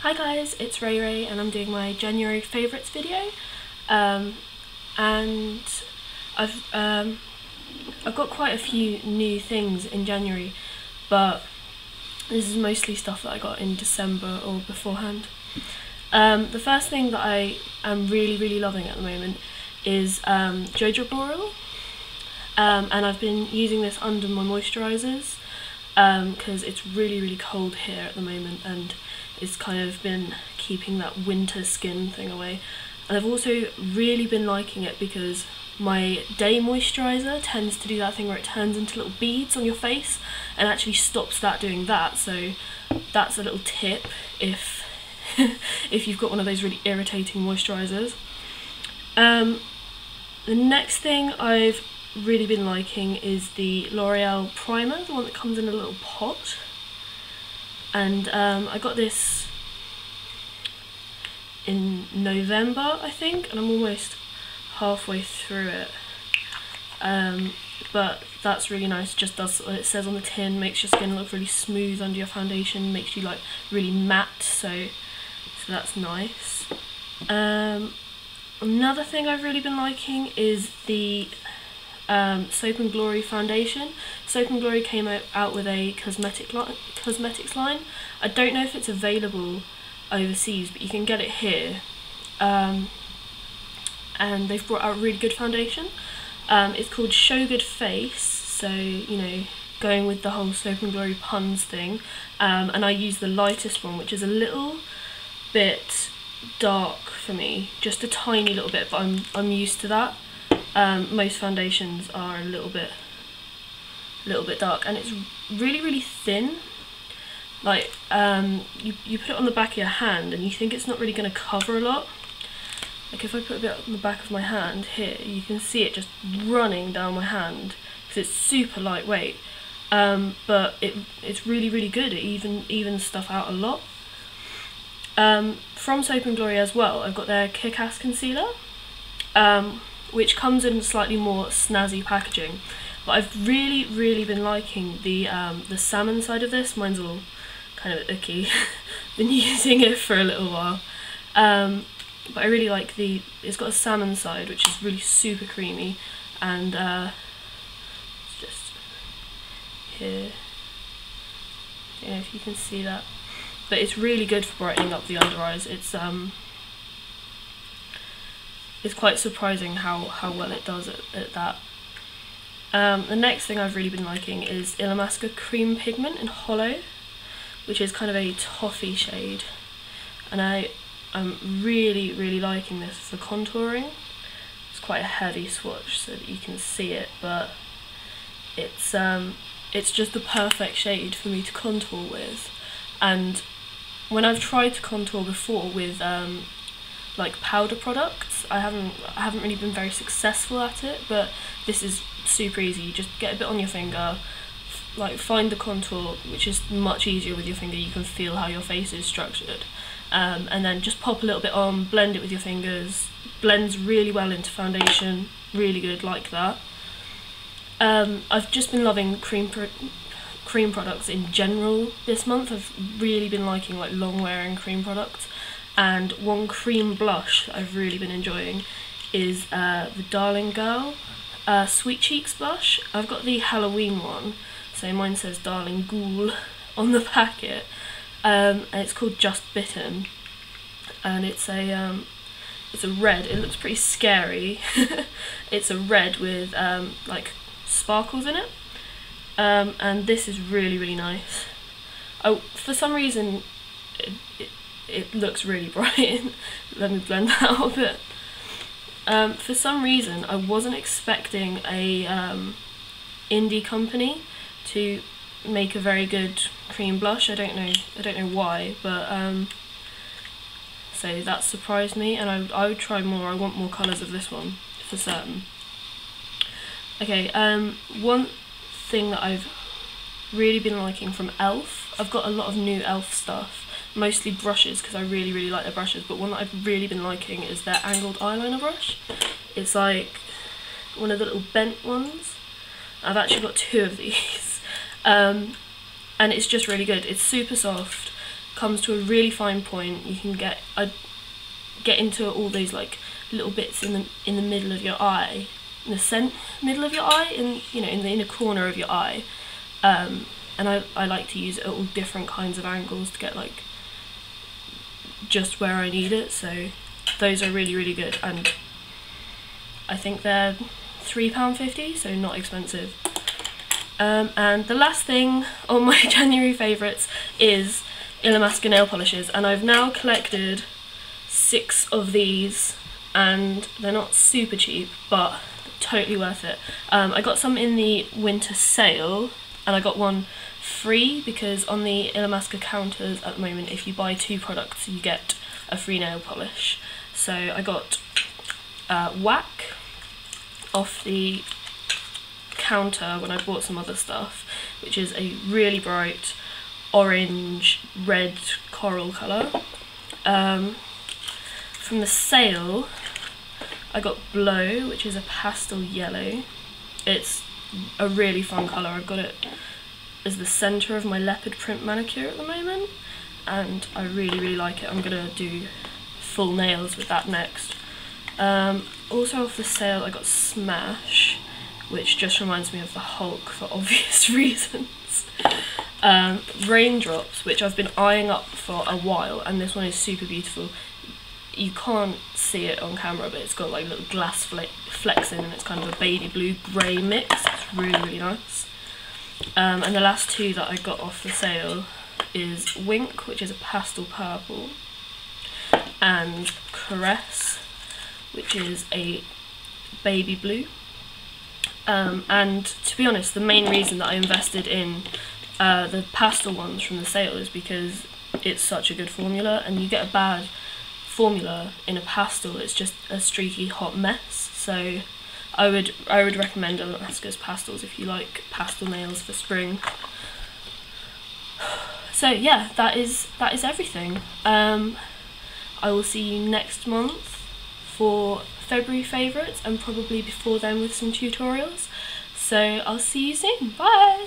Hi guys, it's RaeRae and I'm doing my January favourites video, and I've got quite a few new things in January, but this is mostly stuff that I got in December or beforehand. The first thing that I am really loving at the moment is Jojoba oil, and I've been using this under my moisturisers because it's really cold here at the moment and it's kind of been keeping that winter skin thing away. And I've also really been liking it because my day moisturiser tends to do that thing where it turns into little beads on your face and actually stops that doing that, so that's a little tip if if you've got one of those really irritating moisturisers. The next thing I've really been liking is the L'Oreal primer, the one that comes in a little pot. And I got this in November, I think, and I'm almost halfway through it. But that's really nice. It just does what it says on the tin, makes your skin look really smooth under your foundation, makes you like really matte, so that's nice. Another thing I've really been liking is the Soap and Glory foundation. Soap and Glory came out with a cosmetics line. I don't know if it's available overseas, but you can get it here. And they've brought out a really good foundation. It's called Show Good Face, so you know, going with the whole Soap and Glory puns thing. And I use the lightest one, which is a little bit dark for me, just a tiny little bit, but I'm used to that. Most foundations are a little bit dark, and it's really thin. Like you put it on the back of your hand and you think it's not really going to cover a lot. Like if I put a bit on the back of my hand here, you can see it just running down my hand because it's super lightweight. But it's really good. It evens stuff out a lot. From Soap and Glory as well, I've got their Kick-Ass concealer, which comes in slightly more snazzy packaging, but I've really been liking the salmon side of this. Mine's all kind of icky. Been using it for a little while, but I really like it's got a salmon side which is really super creamy, and it's just here. I don't know if you can see that, but it's really good for brightening up the under eyes. It's quite surprising how well it does at that. The next thing I've really been liking is Illamasqua Cream Pigment in Hollow, which is kind of a toffee shade, and I'm really liking this for contouring. It's quite a heavy swatch so that you can see it, but it's just the perfect shade for me to contour with. And when I've tried to contour before with like powder products, I haven't really been very successful at it, but this is super easy. You just get a bit on your finger, like find the contour, which is much easier with your finger. You can feel how your face is structured, and then just pop a little bit on, blend it with your fingers. Blends really well into foundation, really good like that. I've just been loving cream products in general this month. I've really been liking like long wearing cream products. And one cream blush that I've really been enjoying is the Darling Girl Sweet Cheeks blush. I've got the Halloween one, so mine says Darling Ghoul on the packet, and it's called Just Bitten, and it's a red. It looks pretty scary. It's a red with like sparkles in it, and this is really nice. Oh, for some reason it looks really bright. Let me blend that out a bit. For some reason I wasn't expecting a indie company to make a very good cream blush. I don't know why, but so that surprised me, and I would try more. I want more colours of this one for certain. Okay, one thing that I've really been liking from ELF, I've got a lot of new ELF stuff. Mostly brushes, because I really like their brushes, but one that I've really been liking is their angled eyeliner brush. It's like one of the little bent ones. I've actually got two of these, and it's just really good. It's super soft, comes to a really fine point. You can get into all those like little bits in the middle of your eye, in the middle of your eye, in the inner corner of your eye, and I like to use it at all different kinds of angles to get like just where I need it. So those are really, really good, and I think they're £3.50, so not expensive. And the last thing on my January favourites is Illamasqua nail polishes, and I've now collected 6 of these, and they're not super cheap, but totally worth it. I got some in the winter sale, and I got one free because on the Illamasqua counters at the moment, if you buy 2 products you get a free nail polish. So I got Whack off the counter when I bought some other stuff, which is a really bright orange red coral colour. From the sale I got Blow, which is a pastel yellow. It's a really fun colour. I've got it as the centre of my leopard print manicure at the moment, and I really, really like it. I'm gonna do full nails with that next. Also off the sale I got Smash, which just reminds me of the Hulk for obvious reasons. Raindrops, which I've been eyeing up for a while, and this one is super beautiful. You can't see it on camera, but it's got like little glass flecks in, and it's kind of a baby blue grey mix. It's really, really nice. And the last 2 that I got off the sale is Wink, which is a pastel purple, and Caress, which is a baby blue. And to be honest, the main reason that I invested in the pastel ones from the sale is because it's such a good formula, and you get a bad formula in a pastel, it's just a streaky hot mess. So I would recommend Illamasqua's pastels if you like pastel nails for spring. So yeah, that is everything. I will see you next month for February favourites, and probably before then with some tutorials. So I'll see you soon. Bye!